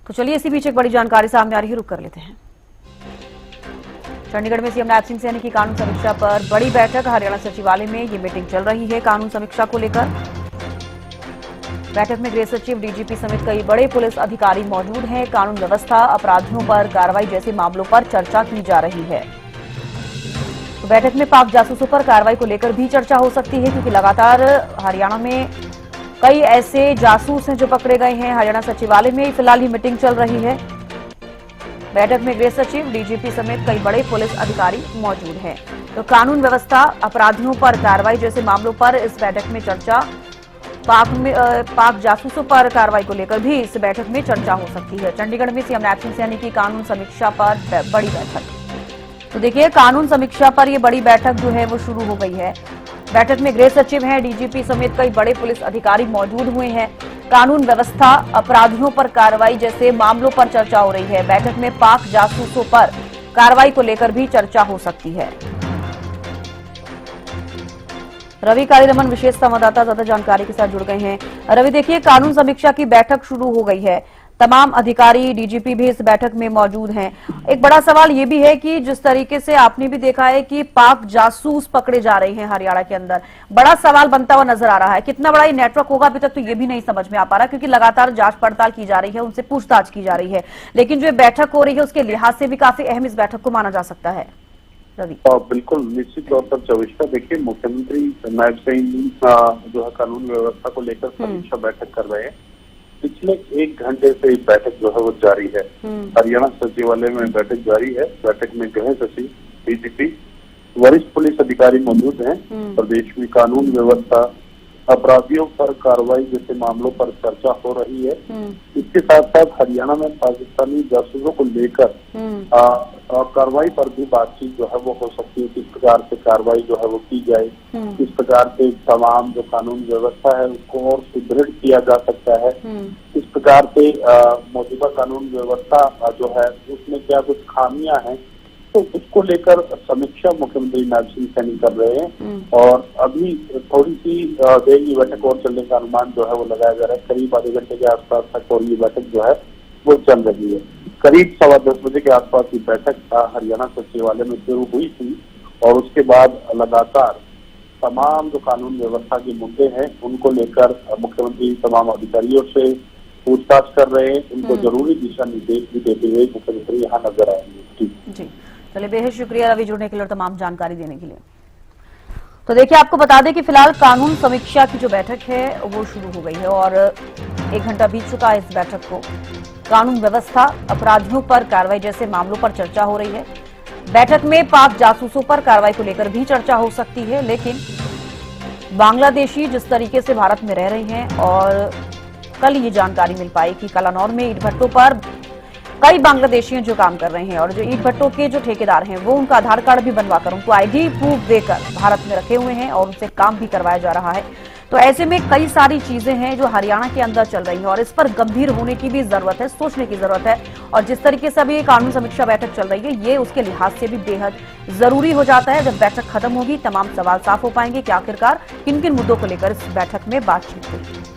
तो चलिए इसी बीच एक बड़ी जानकारी सामने आ रही है, रुक कर लेते हैं। चंडीगढ़ में सीएम नैब सिंह सैनी की कानून समीक्षा पर बड़ी बैठक। हरियाणा सचिवालय में ये मीटिंग चल रही है कानून समीक्षा को लेकर। बैठक में गृह सचिव, डीजीपी समेत कई बड़े पुलिस अधिकारी मौजूद हैं। कानून व्यवस्था, अपराधियों पर कार्रवाई जैसे मामलों पर चर्चा की जा रही है। तो बैठक में पाक जासूसों पर कार्रवाई को लेकर भी चर्चा हो सकती है, क्योंकि लगातार हरियाणा में कई ऐसे जासूस हैं जो पकड़े गए हैं। हरियाणा सचिवालय में फिलहाल ये मीटिंग चल रही है। बैठक में गृह सचिव, डीजीपी समेत कई बड़े पुलिस अधिकारी मौजूद हैं। तो कानून व्यवस्था, अपराधियों पर कार्रवाई जैसे मामलों पर इस बैठक में चर्चा, पाक जासूसों पर कार्रवाई को लेकर भी इस बैठक में चर्चा हो सकती है। चंडीगढ़ में सीएम नैब सिंह सैनी की कानून समीक्षा पर बड़ी बैठक। तो देखिए, कानून समीक्षा पर यह बड़ी बैठक जो है वो शुरू हो गई है। बैठक में गृह सचिव हैं, डीजीपी समेत कई बड़े पुलिस अधिकारी मौजूद हुए हैं। कानून व्यवस्था, अपराधियों पर कार्रवाई जैसे मामलों पर चर्चा हो रही है। बैठक में पाक जासूसों पर कार्रवाई को लेकर भी चर्चा हो सकती है। रवि कालीरमन विशेष संवाददाता ज्यादा जानकारी के साथ जुड़ गए हैं। रवि, देखिए, कानून समीक्षा की बैठक शुरू हो गई है। तमाम अधिकारी, डीजीपी भी इस बैठक में मौजूद हैं। एक बड़ा सवाल ये भी है कि जिस तरीके से आपने भी देखा है कि पाक जासूस पकड़े जा रहे हैं हरियाणा के अंदर, बड़ा सवाल बनता हुआ नजर आ रहा है। कितना बड़ा ये नेटवर्क होगा अभी तक तो ये भी नहीं समझ में आ पा रहा, क्योंकि लगातार जांच पड़ताल की जा रही है, उनसे पूछताछ की जा रही है। लेकिन जो बैठक हो रही है उसके लिहाज से भी काफी अहम इस बैठक को माना जा सकता है। रवि, बिल्कुल, निश्चित तौर पर चविष्टा। देखिए, मुख्यमंत्री नैब सिंह जो है कानून व्यवस्था को लेकर समीक्षा बैठक कर रहे हैं। पिछले 1 घंटे से ये बैठक जो है वो जारी है। हरियाणा सचिवालय में बैठक जारी है। बैठक में गृह सचिव, डीजीपी, वरिष्ठ पुलिस अधिकारी मौजूद हैं। प्रदेश में कानून व्यवस्था, अपराधियों पर कार्रवाई जैसे मामलों पर चर्चा हो रही है। इसके साथ साथ हरियाणा में पाकिस्तानी जासूसों को लेकर कार्रवाई पर भी बातचीत जो है वो हो सकती है। किस प्रकार से कार्रवाई जो है वो की जाए, किस प्रकार से तमाम जो कानून व्यवस्था है उसको और सुदृढ़ किया जा सकता है, किस प्रकार से मौजूदा कानून व्यवस्था जो है उसमें क्या कुछ खामियां हैं, तो उसको लेकर समीक्षा मुख्यमंत्री नैब सिंह सैनी कर रहे हैं। और अभी थोड़ी सी देर ये बैठक और चलने का अनुमान जो है वो लगाया जा रहा है। करीब आधे घंटे के आसपास तक और ये बैठक जो है वो चल रही है। करीब 10:15 बजे के आसपास ये बैठक हरियाणा सचिवालय में शुरू हुई थी और उसके बाद लगातार तमाम जो कानून व्यवस्था के मुद्दे हैं उनको लेकर मुख्यमंत्री तमाम अधिकारियों से पूछताछ कर रहे हैं। उनको जरूरी दिशा निर्देश भी देते हुए मुख्यमंत्री यहाँ नजर आएंगे। जी, चलिए, बेहद शुक्रिया रवि जुड़ने के लिए और तमाम जानकारी देने के लिए। तो देखिए, आपको बता दें कि फिलहाल कानून समीक्षा की जो बैठक है वो शुरू हो गई है और 1 घंटा बीत चुका है इस बैठक को। कानून व्यवस्था, अपराधियों पर कार्रवाई जैसे मामलों पर चर्चा हो रही है। बैठक में पाक जासूसों पर कार्रवाई को लेकर भी चर्चा हो सकती है। लेकिन बांग्लादेशी जिस तरीके से भारत में रह रहे हैं, और कल ये जानकारी मिल पाई कि कलानौर में ईंट भट्टों पर कई बांग्लादेशी जो काम कर रहे हैं और जो ईंट भट्टों के जो ठेकेदार हैं वो उनका आधार कार्ड भी बनवाकर उनको आईडी प्रूफ देकर भारत में रखे हुए हैं और उनसे काम भी करवाया जा रहा है। तो ऐसे में कई सारी चीजें हैं जो हरियाणा के अंदर चल रही हैं और इस पर गंभीर होने की भी जरूरत है, सोचने की जरूरत है। और जिस तरीके से अभी कानून समीक्षा बैठक चल रही है, ये उसके लिहाज से भी बेहद जरूरी हो जाता है। जब बैठक खत्म होगी, तमाम सवाल साफ हो पाएंगे कि आखिरकार किन किन मुद्दों को लेकर इस बैठक में बातचीत हुई।